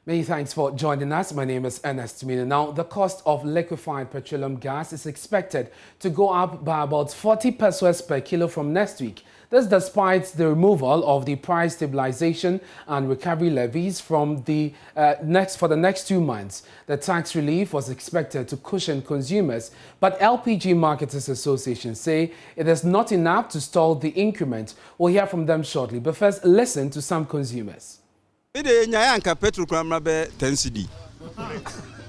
Many thanks for joining us. My name is Ernest Mina. Now, the cost of liquefied petroleum gas is expected to go up by about 40 pesos per kilo from next week. This despite the removal of the price stabilization and recovery levies from the next 2 months. The tax relief was expected to cushion consumers, but LPG Marketers Association say it is not enough to stall the increment. We'll hear from them shortly, but first listen to some consumers. Petrol kramra be 10 cedi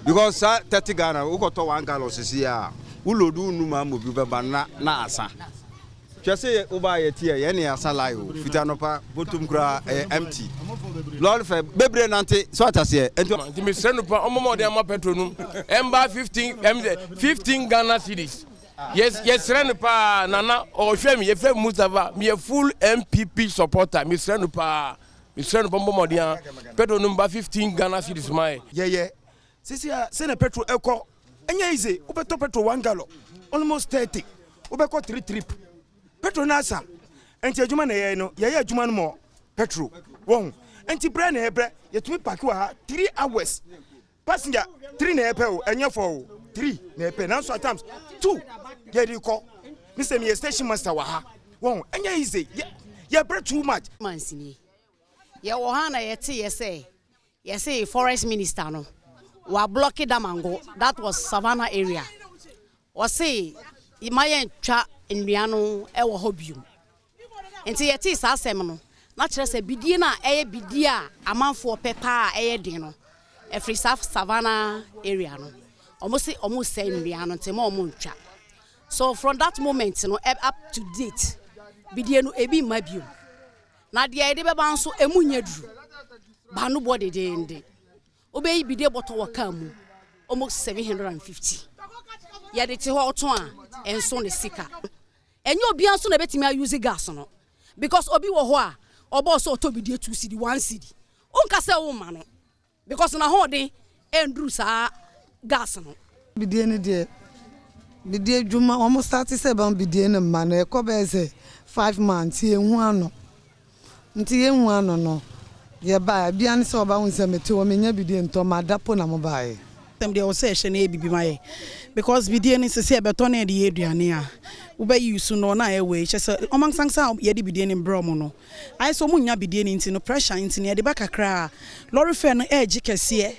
because 30 Ghana we got 1 gallon sisi a ulodu numa mo bi be na asa twese oba ye tie ye ne asa lai o fita no pa botum kura empty lord fe bebre nante so atase enti me send pa omomo de ma petrol num emba 15 Ghana cedis. Yes, send pa nana o hwe me ye fe Mustafa me full MPP supporter me send pa Mr. Bombodia, petrol number 15 Ghana cedis my. Yeah. Sisi send a petrol echo. Enya easy. Ubeto petrol 1 gallon. Almost 30. Ubeko 3 trip. Petrol nasa. Enti adwuma na ye no. Ye adwuma no mo petrol. Won. Enti bre na ebre. Yetumi park wa 3 hours. Passenger 3 na epe o. Enya 4 3 na epe. Now so at times 2. Ye di ko. Mr. Me station master wa ha. Won. Enya easy. Ye bre too much. Mansini. Ya wohana say forest minister no wa block Damango. That was Savannah area. Was say imaye twa nnuano e wo hobium. Enti yete sa asem no na kire say bidie na eye bidie a amanfo pepa a eye den no e free Savannah area no. Omo say nnuano enti ma omo ntwa. So from that moment no up to date bidie no ebi mabium. Na dia ide beba nso emunye duru ba no body de ende obeyi bide boto waka mu almost 750 ya de te ho oton a enso ne sika enye obi anso na betimi a use gas no because obi wo ho a obo so to bide 2 cedi 1 cedi onka se wo ma no because na ho de enduru sa gas no bide ne de bide djuma almost 37 bide ne ma na e ko be se 5 months e hu ano nti ye hu ano no ye ba bia ne se oba hu se mete o menya bidie nto ma dapo na mo bae dem de o se hye na ebibi maye because bidie ne se se beto na de aduane a wo ba use no na e we hye se omansansa ye de bidie ne bro mo no ai so munya bidie ne nti no pressure nti ne de ba kakra lorry fare no age kese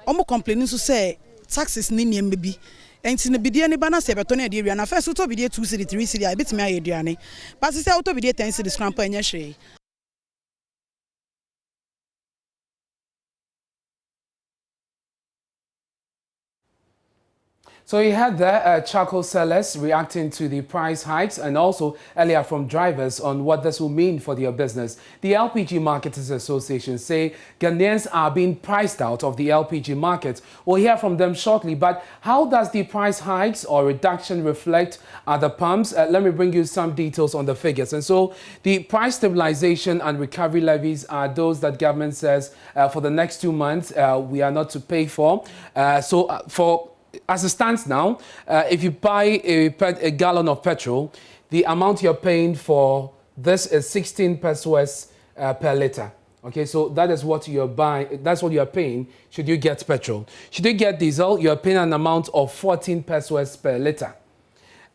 omo complain so se taxes ni ne mbi enti ne bidie ne ba na se beto na de aduane first to bidie 2 cedi 3 cedi a betimi aye aduane but se auto bidie 10 cedi scramp anya hwe. So you had the charcoal sellers reacting to the price hikes and also earlier from drivers on what this will mean for their business. The LPG Marketers Association say Ghanaians are being priced out of the LPG market. We'll hear from them shortly, but how does the price hikes or reduction reflect at the pumps? Let me bring you some details on the figures. And so the price stabilization and recovery levies are those that government says for the next 2 months we are not to pay for. As it stands now, if you buy a gallon of petrol, the amount you're paying for this is 16 pesos per liter. Okay, so that is what you're buying. That's what you're paying. Should you get petrol? Should you get diesel, you're paying an amount of 14 pesos per liter.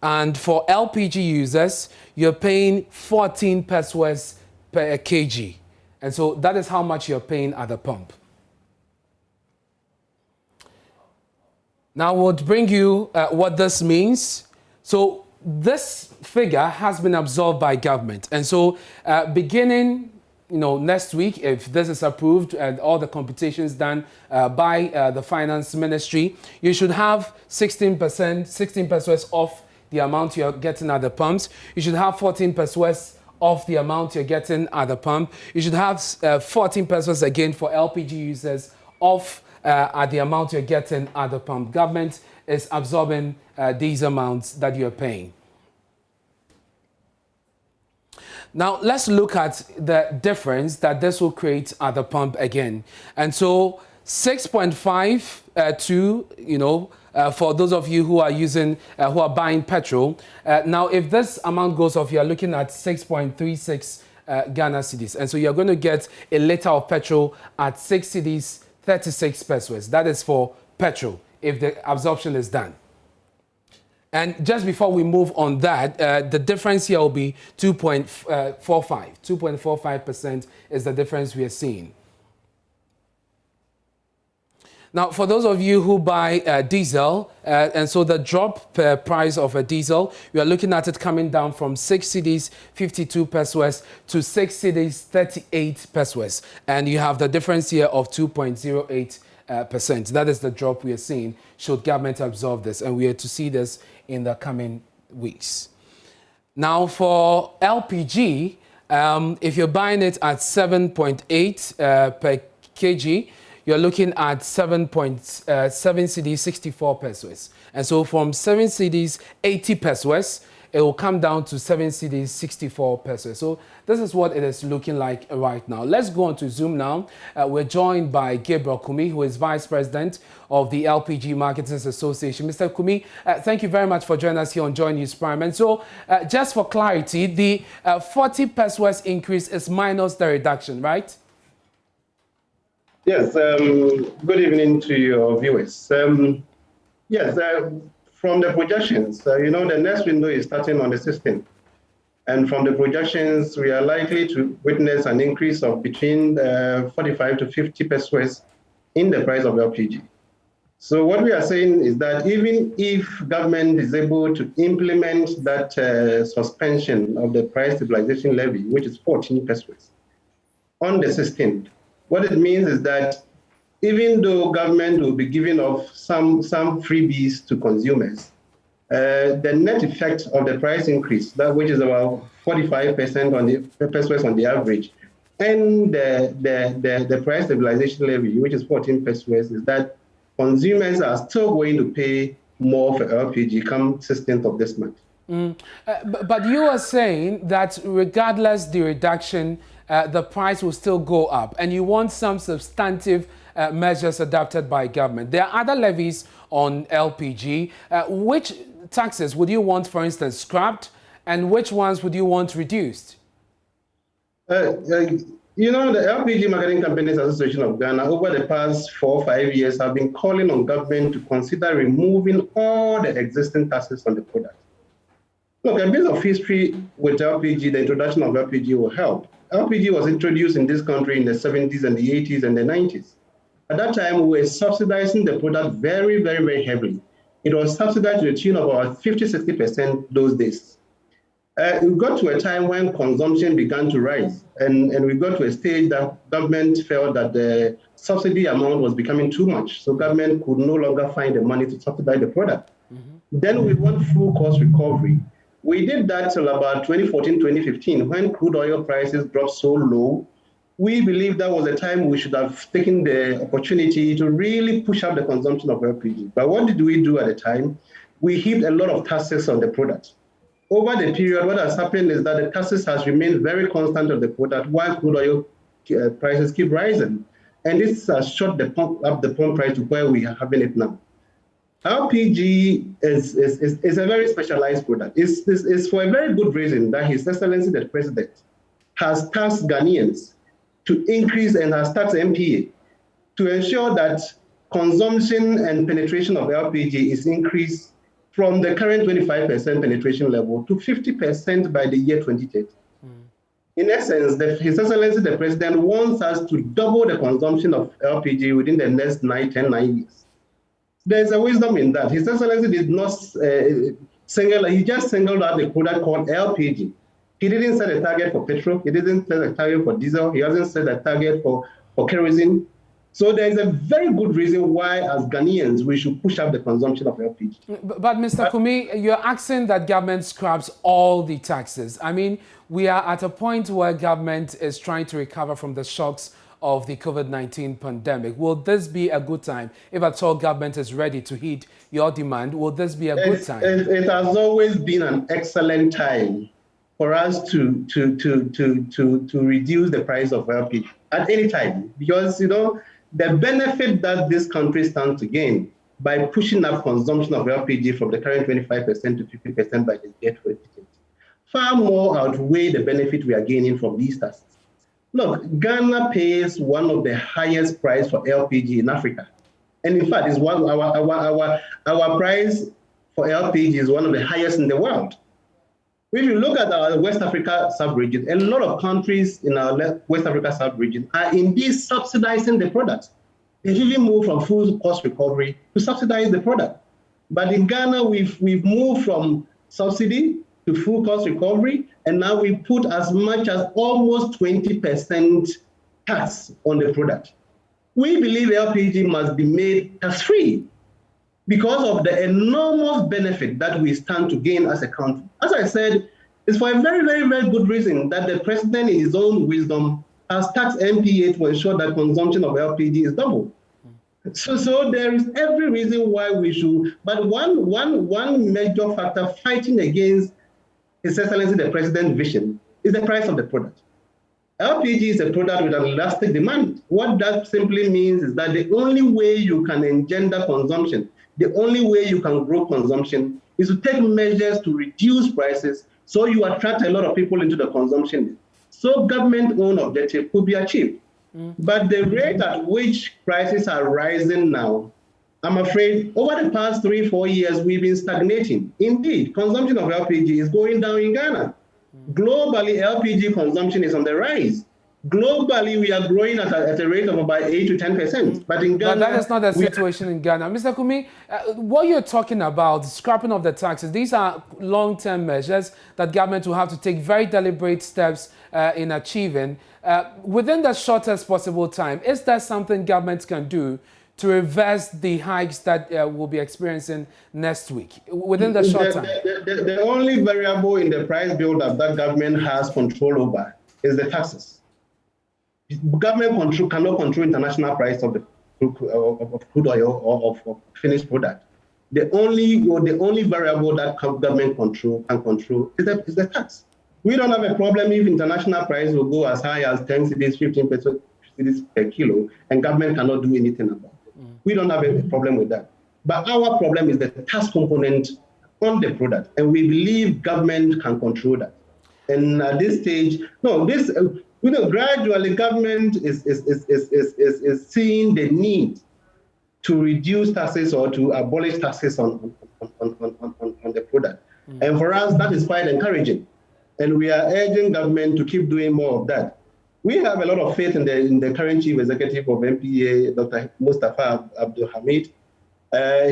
And for LPG users, you're paying 14 pesos per kg. And so that is how much you're paying at the pump. Now we'll bring you what this means. So this figure has been absorbed by government. And so beginning next week, if this is approved and all the computations done by the finance ministry, you should have 16 pesos off the amount you're getting at the pumps. You should have 14 pesos off the amount you're getting at the pump. You should have 14 pesos again for LPG users off at the amount you're getting at the pump. Government is absorbing these amounts that you're paying. Now, let's look at the difference that this will create at the pump again. And so 6.5 for those of you who are using, who are buying petrol. Now, if this amount goes off, you're looking at 6.36 Ghana cedis. And so you're going to get a liter of petrol at 6 cedis 36 peswas. That is for petrol, if the absorption is done. And just before we move on that, the difference here will be 2.45. 2.45% is the difference we are seeing. Now, for those of you who buy diesel, and so the drop per price of a diesel, we are looking at it coming down from 6 cedis 52 peswas to 6 cedis 38 peswas. And you have the difference here of 2.08%. That is the drop we are seeing should government absorb this. And we are to see this in the coming weeks. Now, for LPG, if you're buying it at 7.8 per kg, you're looking at 7.7 cedis 64 peswas. And so from 7 cedis 80 peswas, it will come down to 7 cedis 64 peswas. So this is what it is looking like right now. Let's go on to Zoom now. We're joined by Gabriel Kumi, who is Vice President of the LPG Marketers Association. Mr. Kumi, thank you very much for joining us here on Joy News Prime. And so just for clarity, the 40 peswas increase is minus the reduction, right? Yes, good evening to your viewers. Yes, from the projections, you know, the next window is starting on the 16th. And from the projections, we are likely to witness an increase of between 45 to 50 peswas in the price of LPG. So what we are saying is that even if government is able to implement that suspension of the price stabilization levy, which is 14 peswas, on the 16th, what it means is that even though government will be giving off some freebies to consumers, the net effect of the price increase, that which is about 45% on the peswas on the average, and the price stabilization levy, which is 14 peswas, is that consumers are still going to pay more for LPG come 16th of this month. But you are saying that regardless the reduction, the price will still go up, and you want some substantive measures adopted by government. There are other levies on LPG. Which taxes would you want, for instance, scrapped, and which ones would you want reduced? You know, the LPG Marketing Companies Association of Ghana, over the past 4 or 5 years, have been calling on government to consider removing all the existing taxes on the product. Look, a bit of history with LPG, the introduction of LPG will help. LPG was introduced in this country in the 70s and the 80s and the 90s. At that time, we were subsidizing the product very, very, very heavily. It was subsidized to the tune of about 50–60% those days. We got to a time when consumption began to rise, and we got to a stage that government felt that the subsidy amount was becoming too much, so government could no longer find the money to subsidize the product. Then we want full cost recovery. We did that till about 2014, 2015, when crude oil prices dropped so low. We believe that was a time we should have taken the opportunity to really push up the consumption of LPG. But what did we do at the time? We heaped a lot of taxes on the product. Over the period, what has happened is that the taxes has remained very constant on the product while crude oil prices keep rising. And this has shot up the pump price to where we are having it now. LPG is a very specialized product. It's for a very good reason that His Excellency the President has tasked Ghanaians to increase and has tasked MPA to ensure that consumption and penetration of LPG is increased from the current 25% penetration level to 50% by the year 2030. In essence, His Excellency the President wants us to double the consumption of LPG within the next 9 years. There's a wisdom in that. His Excellency did not he just singled out the product called LPG. He didn't set a target for petrol. He didn't set a target for diesel. He hasn't set a target for kerosene. So there's a very good reason why, as Ghanaians, we should push up the consumption of LPG. But Mr. Kumi, you're asking that government scraps all the taxes. I mean, we are at a point where government is trying to recover from the shocks of the COVID-19 pandemic. Will this be a good time? If at all government is ready to heed your demand, will this be a good time? It has always been an excellent time for us to reduce the price of LPG at any time, because you know the benefit that this country stands to gain by pushing up consumption of LPG from the current 25% to 50% by the year 2020 far more outweigh the benefit we are gaining from these taxes. Look, Ghana pays one of the highest price for LPG in Africa. And in fact, it's one, our price for LPG is one of the highest in the world. If you look at our West Africa sub-region, a lot of countries in our West Africa sub-region are indeed subsidizing the product. They've even moved from full cost recovery to subsidize the product. But in Ghana, we've moved from subsidy to full cost recovery, and now we put as much as almost 20% tax on the product. We believe LPG must be made tax-free because of the enormous benefit that we stand to gain as a country. As I said, it's for a very, very, very good reason that the president, in his own wisdom, has taxed MPA to ensure that consumption of LPG is double. So there is every reason why we should, but one major factor fighting against His Excellency the President's vision is the price of the product. LPG is a product with an elastic demand. What that simply means is that the only way you can engender consumption, the only way you can grow consumption is to take measures to reduce prices so you attract a lot of people into the consumption. So government-owned objective could be achieved. But the rate at which prices are rising now, I'm afraid over the past 3-4 years, we've been stagnating. Indeed, consumption of LPG is going down in Ghana. Globally, LPG consumption is on the rise. Globally, we are growing at a rate of about 8 to 10%. But in Ghana, but that is not the situation in Ghana. Mr. Kumi, what you're talking about, scrapping of the taxes, these are long-term measures that government will have to take very deliberate steps in achieving. Within the shortest possible time, is there something government can do to reverse the hikes that we'll be experiencing next week, within the short time? The only variable in the price build-up that government has control over is the taxes. Government cannot control international price of crude oil or of finished product. The only variable that government can control is the tax. We don't have a problem if international price will go as high as 10 cedis, 15 cedis per kilo, and government cannot do anything about it. We don't have a problem with that. But our problem is the tax component on the product, and we believe government can control that. And at this stage, gradually government is seeing the need to reduce taxes or to abolish taxes on the product. And for us, that is quite encouraging. And we are urging government to keep doing more of that. We have a lot of faith in the current chief executive of MPA, Dr. Mustafa Abdul Hamid.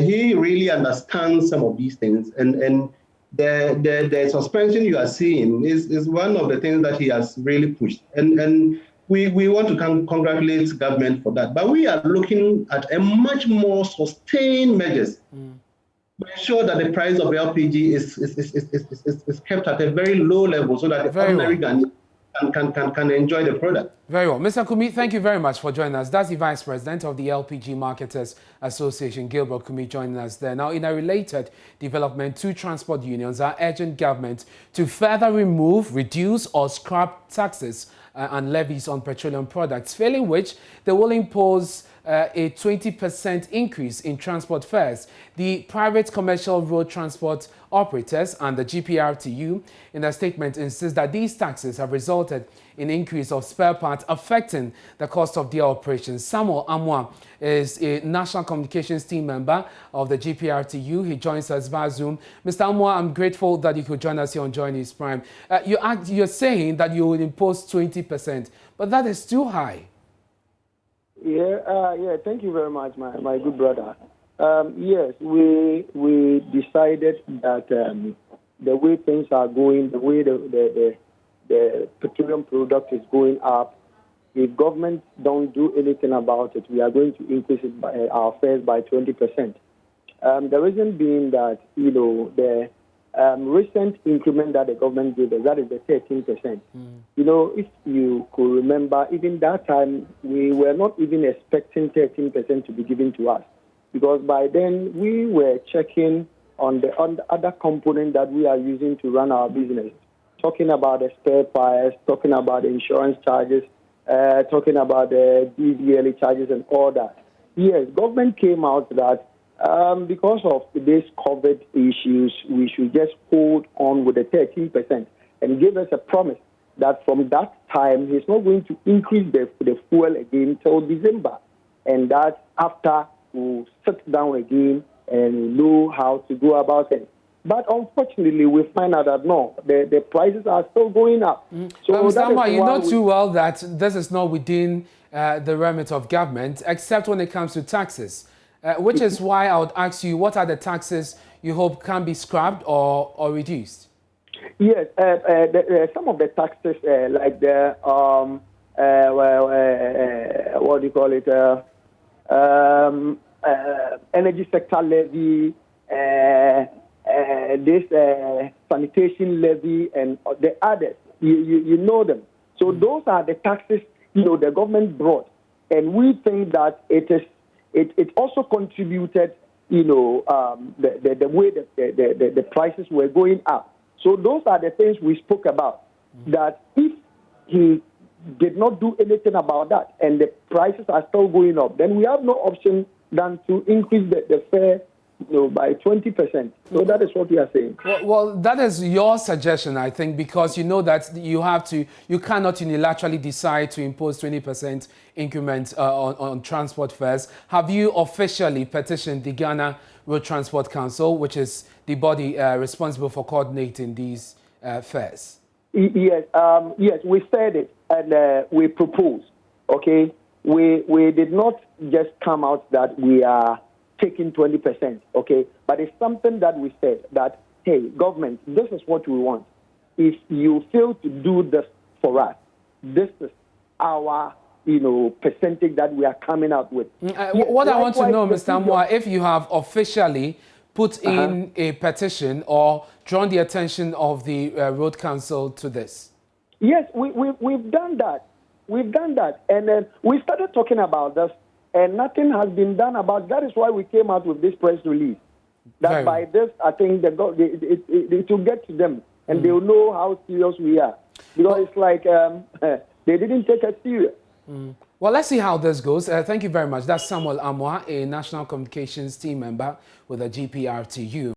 He really understands some of these things. And the suspension you are seeing is one of the things that he has really pushed. And we want to congratulate government for that. But we are looking at a much more sustained measures to ensure that the price of LPG is kept at a very low level so that the ordinary Ghanaian can enjoy the product. Very well. Mr. Kumi, thank you very much for joining us. That's the Vice President of the LPG Marketers Association, Gilbert Kumi, joining us there. Now, in a related development, 2 transport unions are urging government to further remove, reduce or scrap taxes and levies on petroleum products, failing which they will impose a 20% increase in transport fares. The private commercial road transport operators and the GPRTU in a statement insist that these taxes have resulted in increase of spare parts affecting the cost of their operations. Samuel Amwa is a national communications team member of the GPRTU. He joins us via Zoom. Mr. Amwa, I'm grateful that you could join us here on Joy News Prime. You're saying that you will impose 20%, but that is too high. Yeah, thank you very much, my good brother. Yes, we decided that the way things are going, the way the petroleum product is going up, if government don't do anything about it, we are going to increase it by our fares by 20%. The reason being that, the recent increment that the government gave us, that is the 13%. If you could remember, even that time, we were not even expecting 13% to be given to us. Because by then, we were checking on the other component that we are using to run our business. Talking about the spare parts, talking about the insurance charges, talking about the DVLE charges and all that. Yes, government came out that because of today's COVID issues, we should just hold on with the 13% and give us a promise that from that time he's not going to increase the fuel again till December, and that after we'll sit down again and know how to go about it. But unfortunately, we find out that no, the prices are still going up. So, Mr. Amwa, you know too well that this is not within the remit of government, except when it comes to taxes, which is why I would ask you, what are the taxes you hope can be scrapped or reduced? Yes, some of the taxes, like the what do you call it? Energy sector levy, this sanitation levy, and the others. You know them. So those are the taxes the government brought, and we think that it also contributed the way that the prices were going up. So those are the things we spoke about. That if he did not do anything about that and the prices are still going up, then we have no option than to increase the fare by 20%. So that is what we are saying. Well, that is your suggestion, I think, because you know that you cannot unilaterally decide to impose 20% increment on transport fares. Have you officially petitioned the Ghana Road Transport Council, which is the body responsible for coordinating these fares? Yes, yes, we said it and we proposed. Okay, we did not just come out that we are taking 20%, okay? But it's something that we said that, hey, government, this is what we want. If you fail to do this for us, this is our, percentage that we are coming out with. What I want to know, Mr. Amwa, if you have officially put in a petition or drawn the attention of the Road Council to this. Yes, we've done that. We've done that. And then we started talking about this, and nothing has been done about. That is why we came out with this press release. That by this, I think it will get to them, and they will know how serious we are. Because it's like they didn't take us serious. Well, let's see how this goes. Thank you very much. That's Samuel Amwa, a National Communications team member with the GPRTU.